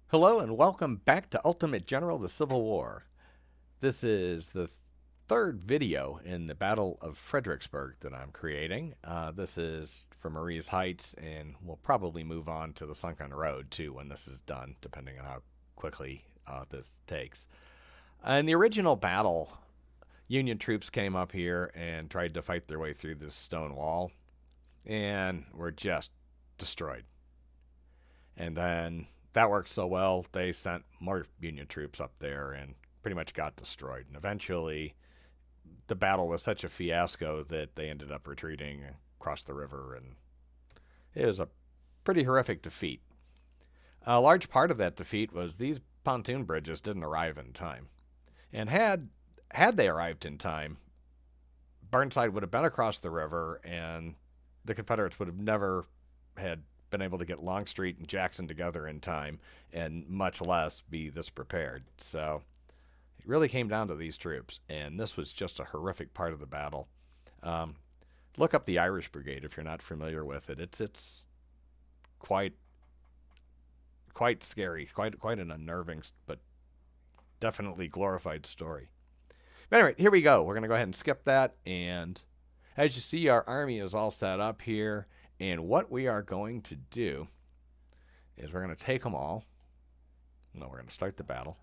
Hello and welcome back to Ultimate General the Civil War. This is the third video in the Battle of Fredericksburg that I'm creating. This is for Marye's Heights, and we'll probably move on to the Sunken Road too when this is done, depending on how quickly this takes. In the original battle, Union troops came up here and tried to fight their way through this stone wall, and were just destroyed. And then that worked so well, they sent more Union troops up there and pretty much got destroyed. And eventually, the battle was such a fiasco that they ended up retreating across the river, and it was a pretty horrific defeat. A large part of that defeat was these pontoon bridges didn't arrive in time. And had they arrived in time, Burnside would have been across the river, and the Confederates would have never had been able to get Longstreet and Jackson together in time, and much less be this prepared. So it really came down to these troops, and this was just a horrific part of the battle. Look up the Irish Brigade if you're not familiar with it. It's quite scary, quite an unnerving, but definitely glorified story. But anyway, here we go. We're going to go ahead and skip that, and as you see, our army is all set up here. And what we are going to do is we're going to take them all. No, we're going to start the battle.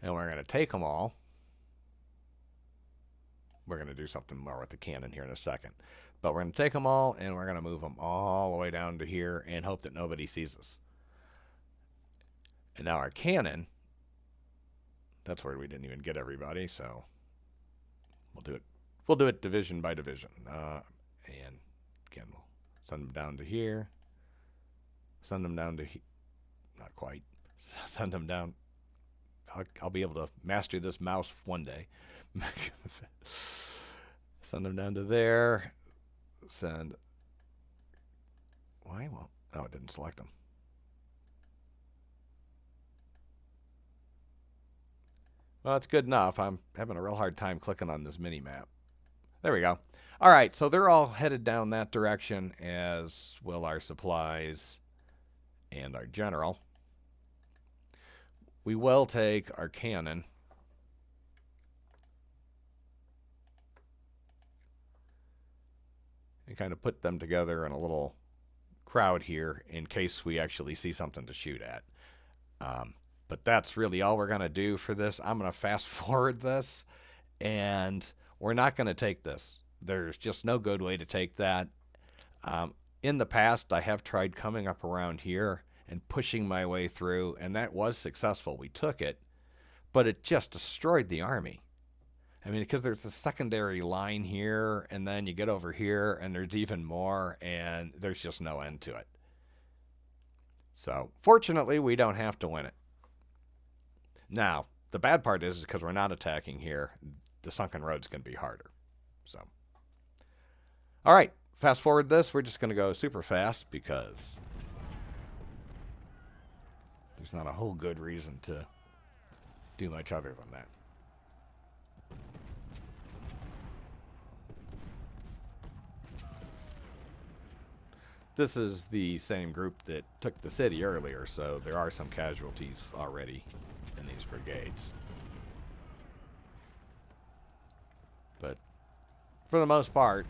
And we're going to take them all. We're going to do something more with the cannon here in a second. But we're going to take them all, and we're going to move them all the way down to here and hope that nobody sees us. And now our cannon, that's where we didn't even get everybody, so we'll do it division by division. And again, we'll send them down to here. Send them down to here. Not quite. Send them down. I'll be able to master this mouse one day. Send them down to there. Send. Why? Well, no, it didn't select them. Well, that's good enough. I'm having a real hard time clicking on this mini map. There we go. All right, so they're all headed down that direction, as will our supplies and our general. We will take our cannon. And kind of put them together in a little crowd here in case we actually see something to shoot at. But that's really all we're going to do for this. I'm going to fast forward this, and we're not going to take this. There's just no good way to take that. In the past, I have tried coming up around here and pushing my way through, and that was successful. We took it, but it just destroyed the army. I mean, because there's a secondary line here, and then you get over here, and there's even more, and there's just no end to it. So, fortunately, we don't have to win it. Now, the bad part is because we're not attacking here, the sunken road's going to be harder. So, all right, fast forward this. We're just going to go super fast because there's not a whole good reason to do much other than that. This is the same group that took the city earlier, so there are some casualties already in these brigades. But for the most part,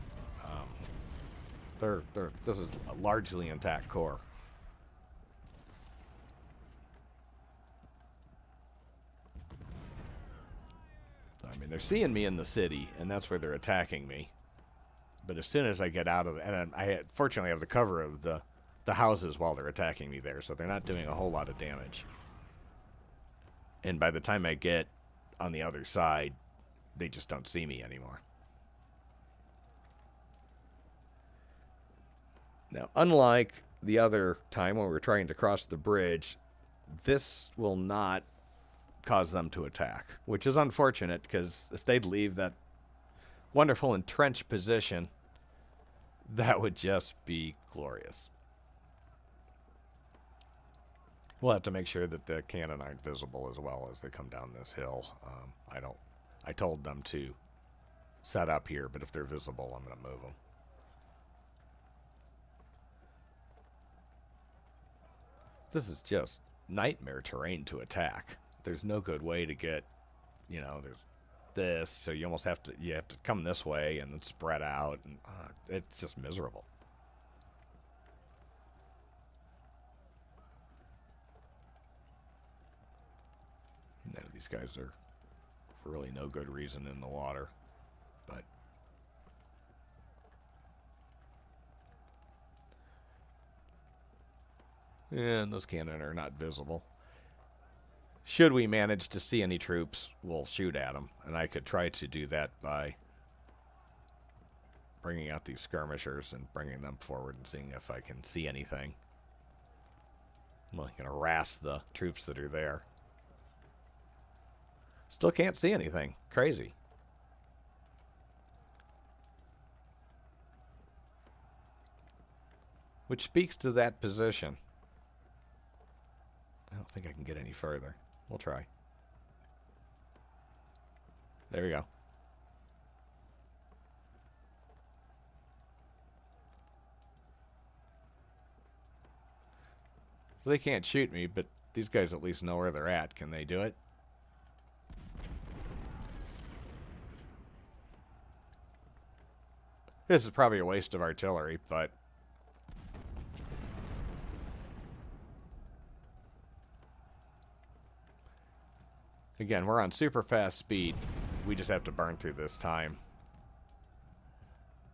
this is a largely intact corps. I mean, they're seeing me in the city, and that's where they're attacking me. But as soon as I get out of it, and I fortunately have the cover of the houses while they're attacking me there, so they're not doing a whole lot of damage. And by the time I get on the other side, they just don't see me anymore. Now, unlike the other time when we were trying to cross the bridge, this will not cause them to attack, which is unfortunate because if they'd leave that wonderful entrenched position, that would just be glorious. We'll have to make sure that the cannon aren't visible as well as they come down this hill. I told them to set up here, but if they're visible, I'm going to move them. This is just nightmare terrain to attack. There's no good way to get, there's this, so you almost have to come this way and then spread out, and it's just miserable. None of these guys are for really no good reason in the water, but and those cannon are not visible. Should we manage to see any troops, we'll shoot at them, and I could try to do that by bringing out these skirmishers and bringing them forward and seeing if I can see anything. Well, I can harass the troops that are there. Still can't see anything. Crazy. Which speaks to that position. I don't think I can get any further. We'll try. There we go. Well, they can't shoot me, but these guys at least know where they're at. Can they do it? This is probably a waste of artillery, but again, we're on super fast speed. We just have to burn through this time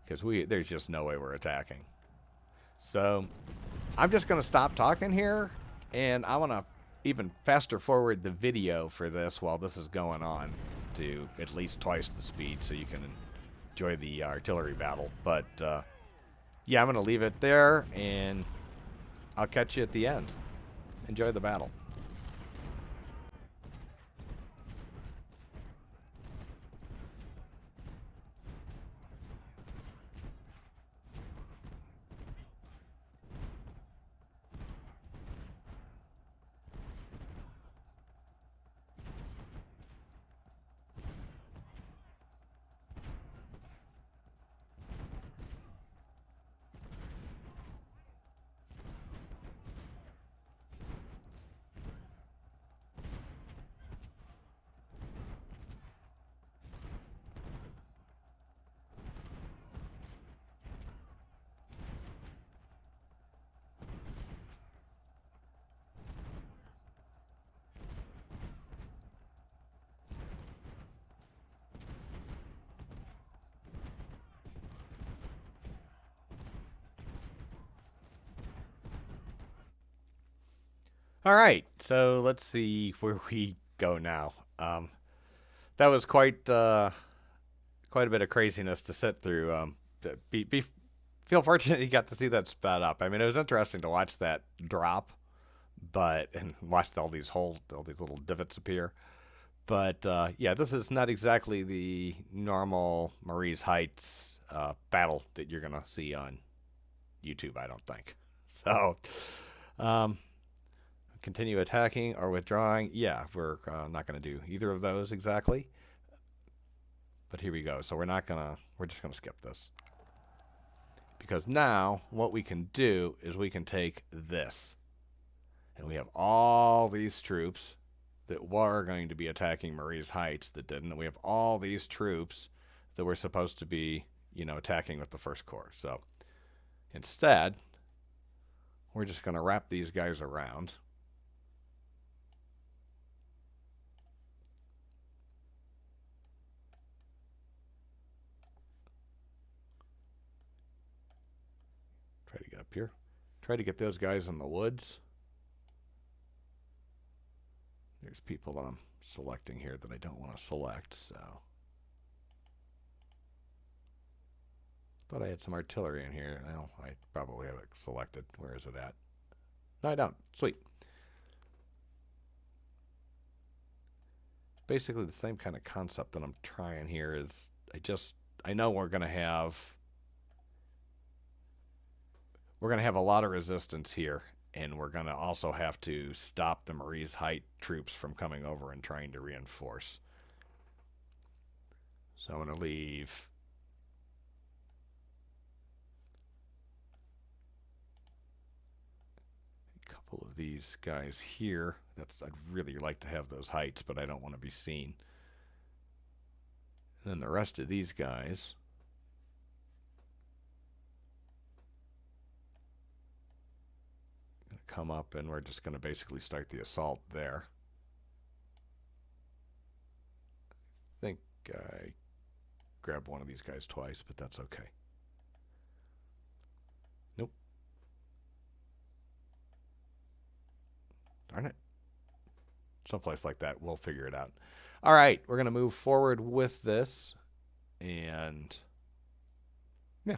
because there's just no way we're attacking. So I'm just going to stop talking here, and I want to even faster forward the video for this while this is going on to at least twice the speed so you can enjoy the artillery battle. But yeah, I'm going to leave it there, and I'll catch you at the end. Enjoy the battle. All right, so let's see where we go now. That was quite a bit of craziness to sit through. Feel fortunate you got to see that sped up. I mean, it was interesting to watch that drop, and watch all these little divots appear. But yeah, this is not exactly the normal Marye's Heights battle that you're gonna see on YouTube, I don't think. So. Continue attacking or withdrawing. Yeah, we're not going to do either of those exactly. But here we go. So we're just going to skip this. Because now what we can do is we can take this. And we have all these troops that were going to be attacking Marye's Heights that didn't. We have all these troops that were supposed to be, attacking with the First Corps. So instead, we're just going to wrap these guys around. Try to get up here. Try to get those guys in the woods. There's people that I'm selecting here that I don't want to select, so. Thought I had some artillery in here. Well, I probably have it selected. Where is it at? No, I don't. Sweet. Basically the same kind of concept that I'm trying here is I know we're going to have a lot of resistance here, and we're going to also have to stop the Marye's Heights troops from coming over and trying to reinforce. So I'm going to leave a couple couple of these guys here. I'd really like to have those heights, but I don't want to be seen. And then the rest of these guys. Come up, and we're just going to basically start the assault there. I think I grabbed one of these guys twice, but that's okay. Nope. Darn it. Someplace like that. We'll figure it out. All right, we're going to move forward with this, and yeah,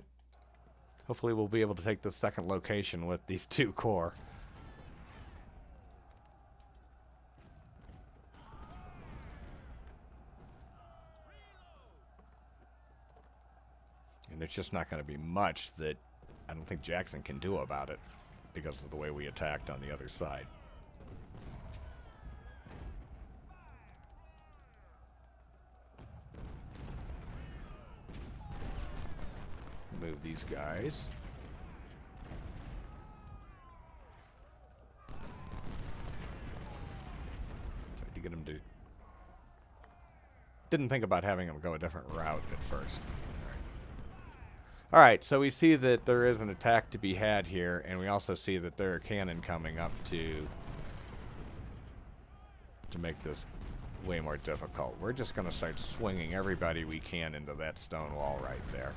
hopefully we'll be able to take the second location with these 2 corps. And there's just not going to be much that I don't think Jackson can do about it because of the way we attacked on the other side. Move these guys. Tried to get him to... Didn't think about having him go a different route at first. All right, so we see that there is an attack to be had here, and we also see that there are cannon coming up to make this way more difficult. We're just going to start swinging everybody we can into that stone wall right there.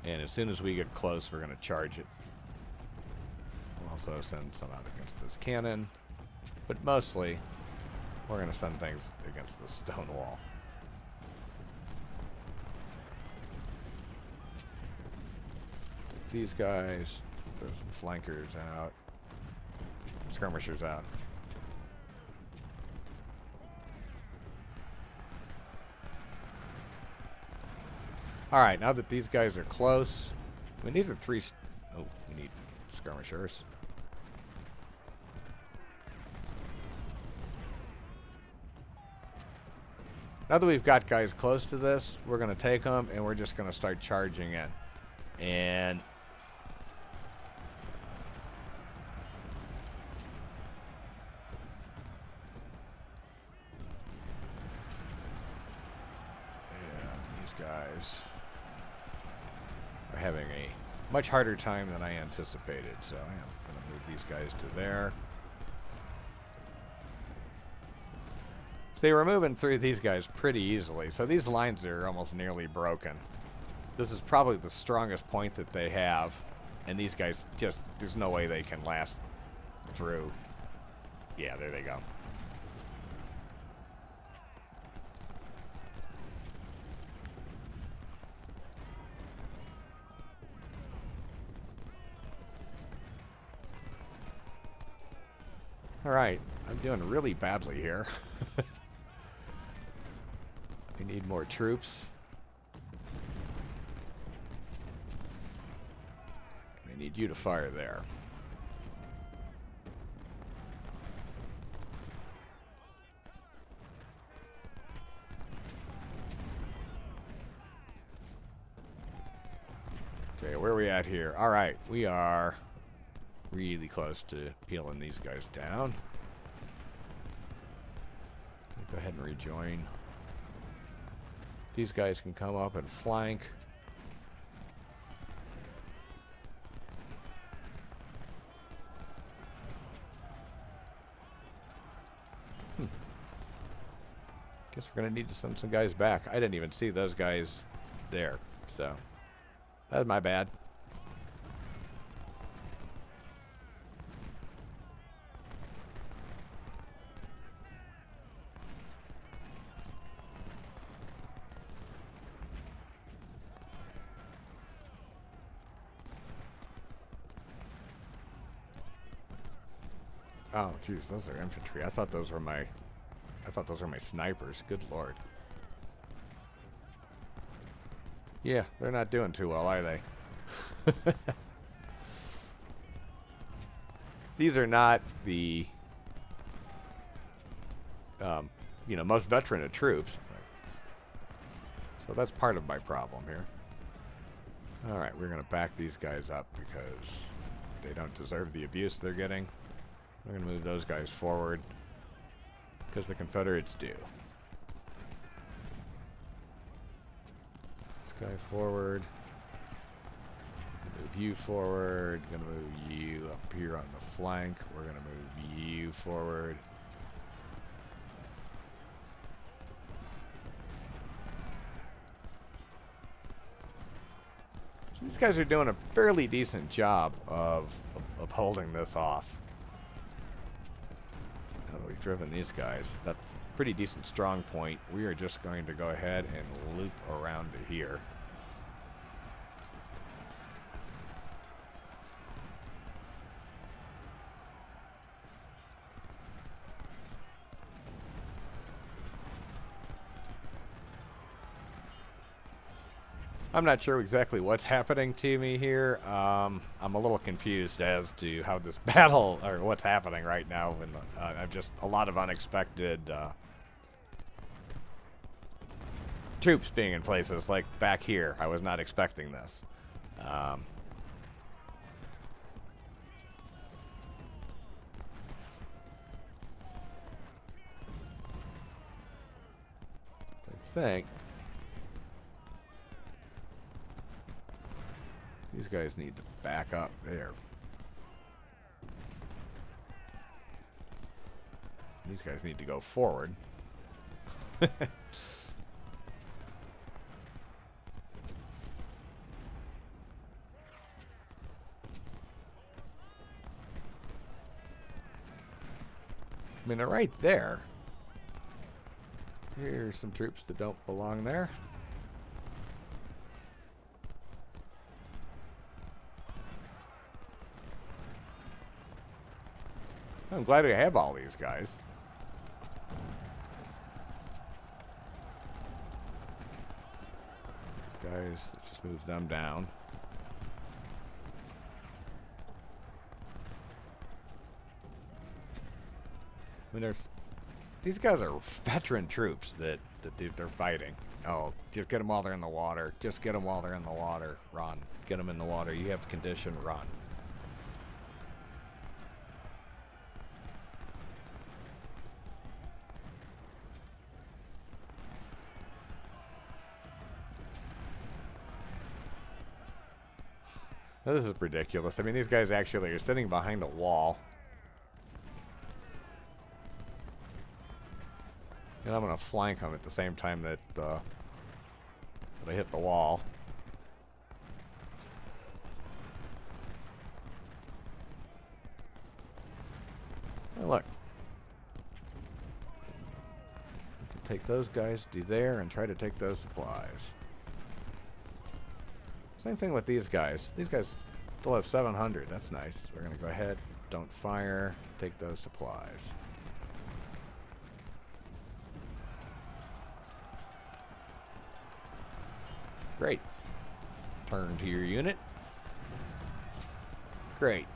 And as soon as we get close, we're going to charge it. We'll also send some out against this cannon, but mostly we're going to send things against the stone wall. These guys, throw some flankers out, skirmishers out. All right, now that these guys are close, we need we need skirmishers. Now that we've got guys close to this, we're going to take them and we're just going to start charging in. And these guys are having a much harder time than I anticipated, so I am going to move these guys to there. So they were moving through these guys pretty easily, so these lines are almost nearly broken. This is probably the strongest point that they have, and these guys just, there's no way they can last through. Yeah, there they go. All right, I'm doing really badly here. We need more troops. I need you to fire there. Okay, where are we at here? All right, we are really close to peeling these guys down. Go ahead and rejoin. These guys can come up and flank. Guess we're going to need to send some guys back. I didn't even see those guys there, so that's my bad. Oh, geez, those are infantry. I thought those were my snipers. Good lord. Yeah, they're not doing too well, are they? These are not the most veteran of troops. So that's part of my problem here. Alright, we're going to back these guys up because they don't deserve the abuse they're getting. We're going to move those guys forward because the Confederates do. This guy forward. Move you forward. Going to move you up here on the flank. We're going to move you forward. So these guys are doing a fairly decent job of holding this off. Now that we've driven these guys, that's a pretty decent strong point. We are just going to go ahead and loop around to here. I'm not sure exactly what's happening to me here. I'm a little confused as to how this battle, or what's happening right now. I've just a lot of unexpected troops being in places like back here. I was not expecting this. I think these guys need to back up there. These guys need to go forward. I mean, they're right there. Here's some troops that don't belong there. I'm glad we have all these guys. These guys, let's just move them down. I mean, these guys are veteran troops that they're fighting. Oh, just get them while they're in the water. Just get them while they're in the water. Run. Get them in the water. You have condition. Run. Now, this is ridiculous. I mean, these guys actually are sitting behind a wall. And I'm going to flank them at the same time that I hit the wall. Now look. We can take those guys, do there, and try to take those supplies. Same thing with these guys. These guys still have 700. That's nice. We're going to go ahead, don't fire, take those supplies. Great. Turn to your unit. Great.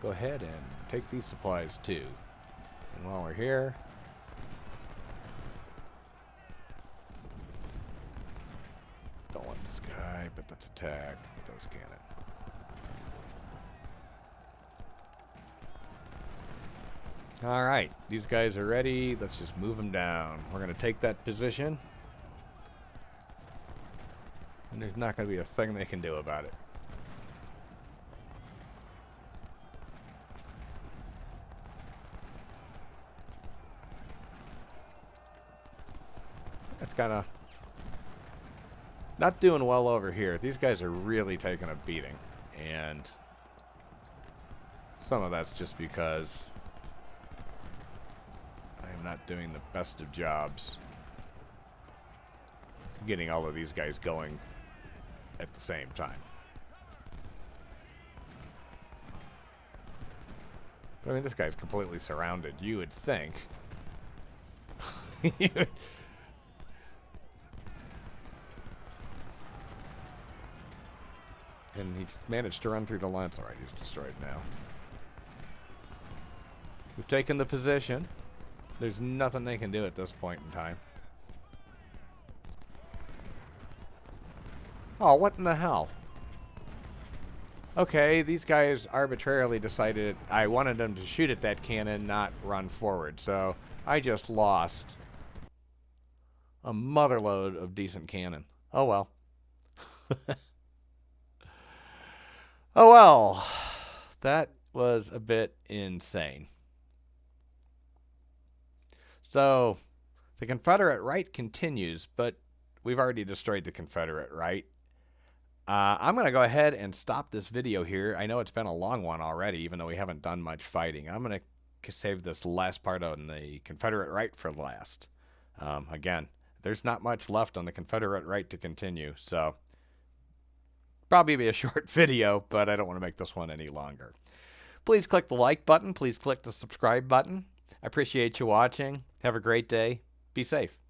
Go ahead and take these supplies too. And while we're here, don't want this guy, but let's attack with those cannon. All right, these guys are ready. Let's just move them down. We're going to take that position. And there's not going to be a thing they can do about it. That's kind of not doing well over here. These guys are really taking a beating. And some of that's just because I am not doing the best of jobs getting all of these guys going at the same time. But I mean, this guy's completely surrounded. You would think. And he just managed to run through the lines. Alright, he's destroyed now. We've taken the position. There's nothing they can do at this point in time. Oh, what in the hell? Okay, these guys arbitrarily decided I wanted them to shoot at that cannon, not run forward. So I just lost a motherload of decent cannon. Oh well. Oh well. That was a bit insane. So the Confederate right continues, but we've already destroyed the Confederate right. I'm going to go ahead and stop this video here. I know it's been a long one already, even though we haven't done much fighting. I'm going to save this last part on the Confederate right for last. Again, there's not much left on the Confederate right to continue, so probably be a short video, but I don't want to make this one any longer. Please click the like button. Please click the subscribe button. I appreciate you watching. Have a great day. Be safe.